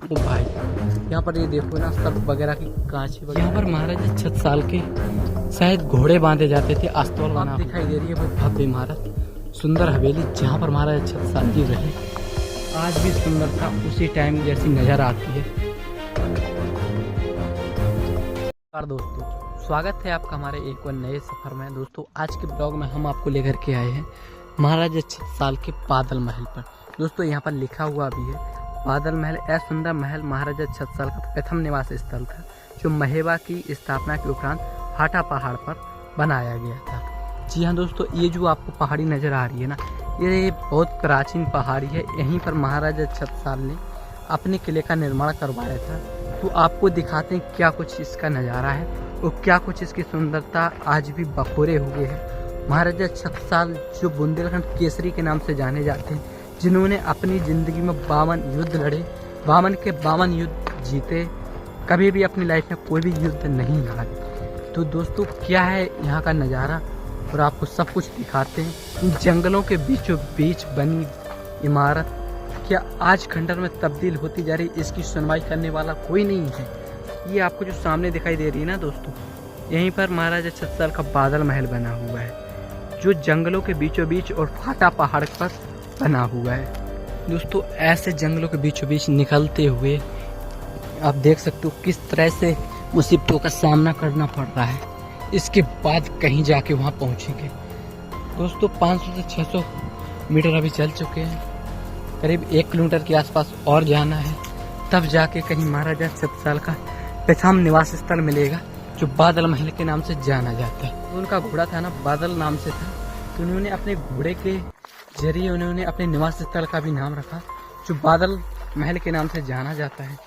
ओ भाई, यहाँ पर ये देखो ना, सब वगैरह की कांच वगैरह। यहाँ पर महाराजा छत्रसाल के शायद घोड़े बांधे जाते थे। आस्तौल बना दिखाई दे रही है वो भव्य इमारत, सुंदर हवेली, जहाँ पर महाराजा छत्रसाल जी रहे। आज भी सुंदरता उसी टाइम जैसी नजर आती है। नमस्कार दोस्तों, स्वागत है आपका हमारे एक और नए सफर में। दोस्तों आज के ब्लॉग में हम आपको लेकर के आए हैं महाराजा छत्रसाल के बादल महल पर। दोस्तों यहाँ पर लिखा हुआ भी है, बादल महल यह सुंदर महल महाराजा छत्रसाल का प्रथम निवास स्थल था, जो महेवा की स्थापना के उपरांत हाटा पहाड़ पर बनाया गया था। जी हाँ दोस्तों, ये जो आपको पहाड़ी नजर आ रही है ना, ये बहुत प्राचीन पहाड़ी है। यहीं पर महाराजा छत्रसाल ने अपने किले का निर्माण करवाया था। तो आपको दिखाते हैं क्या कुछ इसका नज़ारा है और क्या कुछ इसकी सुंदरता आज भी बखोरे हुए है। महाराजा छत्रसाल जो बुंदेलखंड केसरी के नाम से जाने जाते हैं, जिन्होंने अपनी ज़िंदगी में 52 युद्ध लड़े, 52 के 52 युद्ध जीते, कभी भी अपनी लाइफ में कोई भी युद्ध नहीं हारे। तो दोस्तों क्या है यहाँ का नज़ारा, और आपको सब कुछ दिखाते हैं। इन जंगलों के बीचों बीच बनी इमारत क्या आज खंडर में तब्दील होती जा रही, इसकी सुनवाई करने वाला कोई नहीं है। ये आपको जो सामने दिखाई दे रही है ना दोस्तों, यहीं पर महाराजा छत्रसाल का बादल महल बना हुआ है, जो जंगलों के बीचों बीच और फाटा पहाड़ पर बना हुआ है। दोस्तों ऐसे जंगलों के बीचों बीच निकलते हुए आप देख सकते हो किस तरह से मुसीबतों का सामना करना पड़ रहा है। इसके बाद कहीं जाके वहाँ पहुँचेंगे। दोस्तों 500 से 600 मीटर अभी चल चुके हैं, करीब 1 किलोमीटर के आसपास और जाना है, तब जाके कहीं महाराजा छत्रसाल का प्रथम निवास स्थल मिलेगा, जो बादल महल के नाम से जाना जाता है। तो उनका घोड़ा था ना, बादल नाम से था, तो उन्होंने अपने घोड़े के जरिए उन्होंने अपने निवास स्थल का भी नाम रखा, जो बादल महल के नाम से जाना जाता है।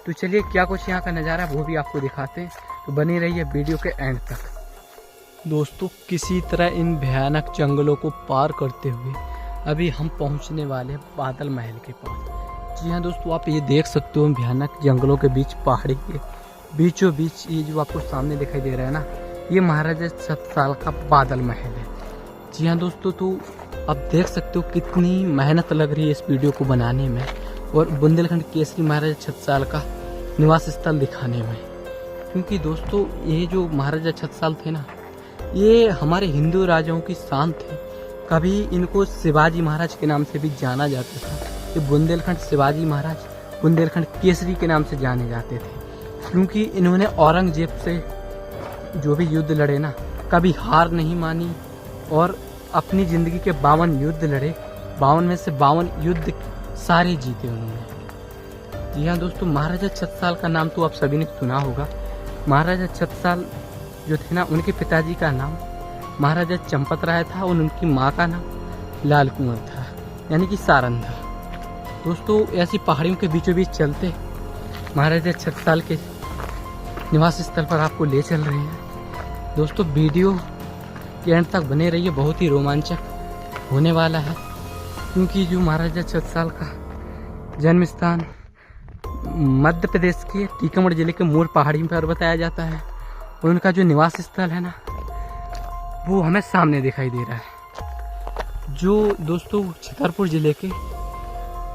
तो चलिए क्या कुछ यहाँ का नज़ारा वो भी आपको दिखाते हैं, तो बनी रहिए वीडियो के एंड तक। दोस्तों किसी तरह इन भयानक जंगलों को पार करते हुए अभी हम पहुंचने वाले हैं बादल महल के पास। जी हाँ दोस्तों, आप ये देख सकते हो भयानक जंगलों के बीच, पहाड़ी के बीचों बीच ये जो आपको सामने दिखाई दे रहा है ना, ये महाराजा छत्रसाल का बादल महल है। जी हाँ दोस्तों, तो आप देख सकते हो कितनी मेहनत लग रही है इस वीडियो को बनाने में और बुंदेलखंड केसरी महाराजा छत्रसाल का निवास स्थल दिखाने में। क्योंकि दोस्तों ये जो महाराजा छत्रसाल थे ना, ये हमारे हिंदू राजाओं की शान थे। कभी इनको शिवाजी महाराज के नाम से भी जाना जाता था। ये बुंदेलखंड शिवाजी महाराज, बुंदेलखंड केसरी के नाम से जाने जाते थे, क्योंकि इन्होंने औरंगजेब से जो भी युद्ध लड़े ना, कभी हार नहीं मानी और अपनी ज़िंदगी के 52 युद्ध लड़े, 52 में से 52 युद्ध सारे जीते उन्होंने। जी हाँ दोस्तों, महाराजा छत्रसाल का नाम तो आप सभी ने सुना होगा। महाराजा छत्रसाल जो थे ना, उनके पिताजी का नाम महाराजा चंपत राय था और उनकी माँ का नाम लाल कुंवर था, यानी कि सारन था। दोस्तों ऐसी पहाड़ियों के बीचों बीच चलते महाराजा छत्रसाल के निवास स्थल पर आपको ले चल रहे हैं। दोस्तों वीडियो के एंड तक बने रहिए, बहुत ही रोमांचक होने वाला है, क्योंकि जो महाराजा छत्रसाल का जन्म स्थान मध्य प्रदेश के टीकमगढ़ जिले के मोर पहाड़ी पर बताया जाता है, और उनका जो निवास स्थल है ना, वो हमें सामने दिखाई दे रहा है, जो दोस्तों छतरपुर जिले के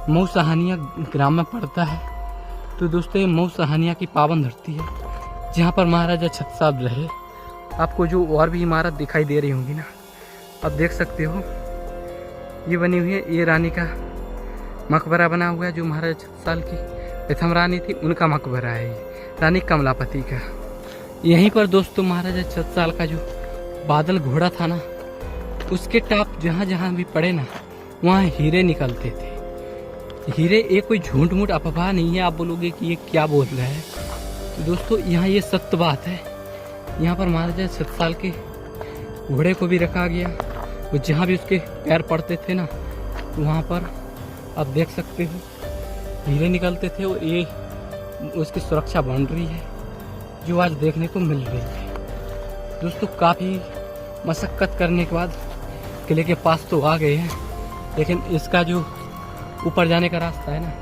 मऊ सहानिया ग्राम में पड़ता है। तो दोस्तों ये मऊ सहानिया की पावन धरती है, जहाँ पर महाराजा छत्रसाल रहे। आपको जो और भी इमारत दिखाई दे रही होंगी ना, आप देख सकते हो, ये बनी हुई है, ये रानी का मकबरा बना हुआ है, जो महाराजा छत्रसाल की प्रथम रानी थी, उनका मकबरा है ये, रानी कमलापति का। यहीं पर दोस्तों महाराजा छत्रसाल का जो बादल घोड़ा था ना, उसके टाप जहाँ जहाँ भी पड़े ना, वहाँ हीरे निकलते थे। हीरे एक कोई झूठ मूठ अफवाह नहीं है, आप बोलोगे कि ये क्या बोल रहा है। तो दोस्तों यहाँ ये सत्य बात है। यहाँ पर महाराजा छत्रसाल के घोड़े को भी रखा गया, और जहाँ भी उसके पैर पड़ते थे ना, वहाँ पर आप देख सकते हो हीरे निकलते थे, और ये उसकी सुरक्षा बन रही है, जो आज देखने को मिल रही है। दोस्तों काफ़ी मशक्क़त करने के बाद किले के पास तो आ गए हैं, लेकिन इसका जो ऊपर जाने का रास्ता है ना,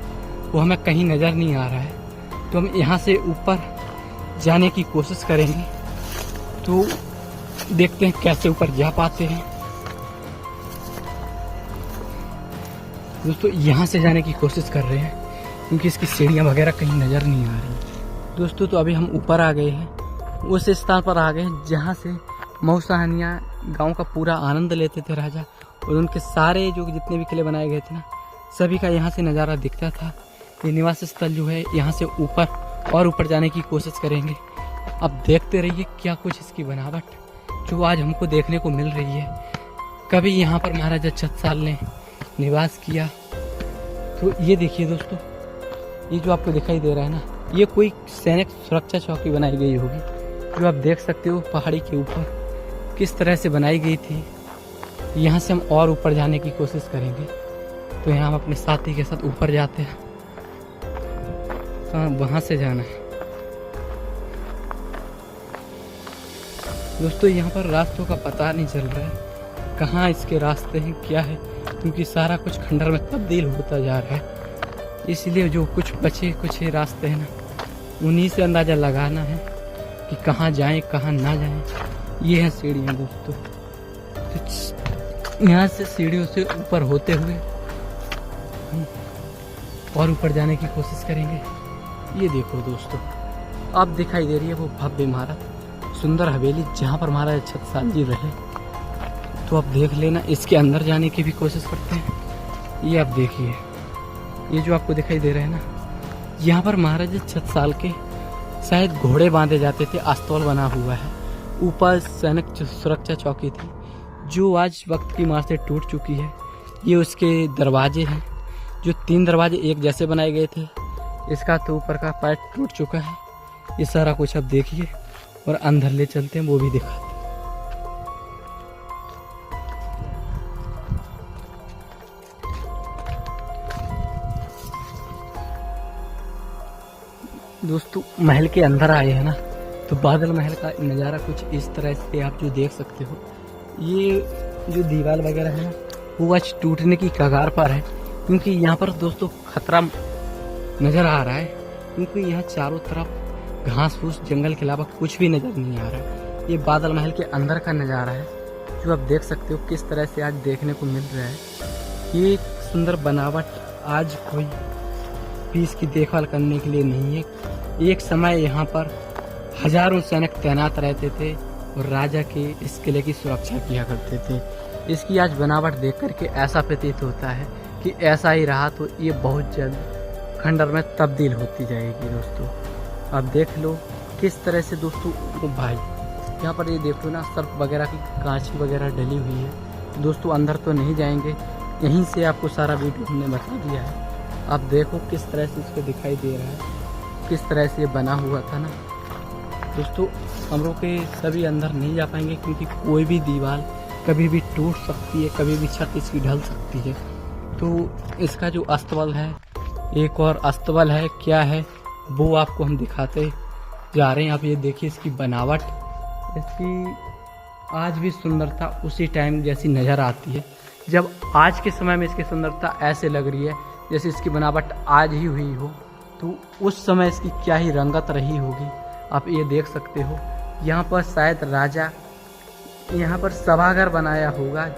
वो हमें कहीं नज़र नहीं आ रहा है। तो हम यहाँ से ऊपर जाने की कोशिश करेंगे, तो देखते हैं कैसे ऊपर जा पाते हैं। दोस्तों यहाँ से जाने की कोशिश कर रहे हैं, क्योंकि इसकी सीढ़ियाँ वगैरह कहीं नज़र नहीं आ रही दोस्तों। तो अभी हम ऊपर आ गए हैं, उस स्थान पर आ गए हैं जहाँ से मऊसाहनिया गांव का पूरा आनंद लेते थे राजा, और उनके सारे जो जितने भी किले बनाए गए थे ना, सभी का यहाँ से नज़ारा दिखता था। ये निवास स्थल जो है, यहाँ से ऊपर और ऊपर जाने की कोशिश करेंगे। अब देखते रहिए क्या कुछ इसकी बनावट जो आज हमको देखने को मिल रही है। कभी यहाँ पर महाराजा छत्रसाल ने निवास किया। तो ये देखिए दोस्तों, ये जो आपको दिखाई दे रहा है ना, ये कोई सैनिक सुरक्षा चौकी बनाई गई होगी, जो आप देख सकते हो पहाड़ी के ऊपर किस तरह से बनाई गई थी। यहाँ से हम और ऊपर जाने की कोशिश करेंगे। तो यहाँ हम अपने साथी के साथ ऊपर जाते हैं, तो वहाँ से जाना है दोस्तों। यहाँ पर रास्तों का पता नहीं चल रहा है, कहाँ इसके रास्ते हैं क्या है, क्योंकि सारा कुछ खंडर में तब्दील होता जा रहा है। इसलिए जो कुछ बचे कुछ ही रास्ते हैं ना, उन्हीं से अंदाज़ा लगाना है कि कहाँ जाएं कहाँ ना जाएं। ये हैं सीढ़ियाँ दोस्तों। तो यहाँ से सीढ़ियों से ऊपर होते हुए हम और ऊपर जाने की कोशिश करेंगे। ये देखो दोस्तों, अब दिखाई दे रही है वो भव्य इमारत, सुंदर हवेली, जहाँ पर महाराजा छत्रसाल जी रहे। तो आप देख लेना, इसके अंदर जाने की भी कोशिश करते हैं। ये आप देखिए, ये जो आपको दिखाई दे रहे हैं ना, यहाँ पर महाराजा छत्रसाल के शायद घोड़े बांधे जाते थे, अस्तौल बना हुआ है। ऊपर सैनिक सुरक्षा चौकी थी, जो आज वक्त की मार से टूट चुकी है। ये उसके दरवाजे हैं, जो 3 दरवाजे एक जैसे बनाए गए थे। इसका तो ऊपर का पार्ट टूट चुका है। ये सारा कुछ अब देखिए, और अंदर ले चलते हैं, वो भी दिखाते हैं। दोस्तों महल के अंदर आए हैं ना, तो बादल महल का नज़ारा कुछ इस तरह से आप जो देख सकते हो। ये जो दीवार वगैरह है ना, वो आज टूटने की कगार पर है, क्योंकि यहाँ पर दोस्तों खतरा नज़र आ रहा है, क्योंकि यहाँ चारों तरफ घास फूस जंगल के अलावा कुछ भी नज़र नहीं आ रहा है। ये बादल महल के अंदर का नज़ारा है, जो आप देख सकते हो किस तरह से आज देखने को मिल रहा है। ये सुंदर बनावट आज कोई भी इसकी देखभाल करने के लिए नहीं है। एक समय यहाँ पर हजारों सैनिक तैनात रहते थे और राजा के इस किले की सुरक्षा किया करते थे। इसकी आज बनावट देख करके ऐसा प्रतीत होता है कि ऐसा ही रहा तो ये बहुत जल्द खंडर में तब्दील होती जाएगी दोस्तों। अब देख लो किस तरह से दोस्तों। भाई यहाँ पर ये देखो ना, सर्फ वगैरह की कांच वगैरह डली हुई है दोस्तों। अंदर तो नहीं जाएंगे, यहीं से आपको सारा वीडियो हमने बता दिया है। आप देखो किस तरह से इसको दिखाई दे रहा है, किस तरह से ये बना हुआ था ना दोस्तों। हम लोग के सभी अंदर नहीं जा पाएंगे, क्योंकि कोई भी दीवार कभी भी टूट सकती है, कभी भी छत इसकी ढल सकती है। तो इसका जो अस्तबल है, एक और अस्तबल है, क्या है वो आपको हम दिखाते जा रहे हैं। आप ये देखिए इसकी बनावट, इसकी आज भी सुंदरता उसी टाइम जैसी नज़र आती है। जब आज के समय में इसकी सुंदरता ऐसे लग रही है जैसे इसकी बनावट आज ही हुई हो, तो उस समय इसकी क्या ही रंगत रही होगी आप ये देख सकते हो। यहाँ पर शायद राजा यहाँ पर सभागार बनाया होगा,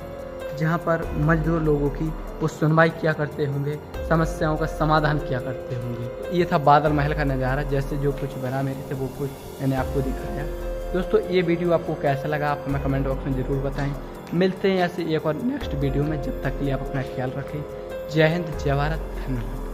जहाँ पर मजदूर लोगों की वो सुनवाई किया करते होंगे, समस्याओं का समाधान किया करते होंगे। ये था बादल महल का नज़ारा, जैसे जो कुछ बना मेरे से वो कुछ मैंने आपको दिखाया। दोस्तों ये वीडियो आपको कैसा लगा आप हमें कमेंट बॉक्स में ज़रूर बताएं। मिलते हैं ऐसे एक और नेक्स्ट वीडियो में, जब तक के लिए आप अपना ख्याल रखें। जय हिंद, जय भारत, धन्यवाद।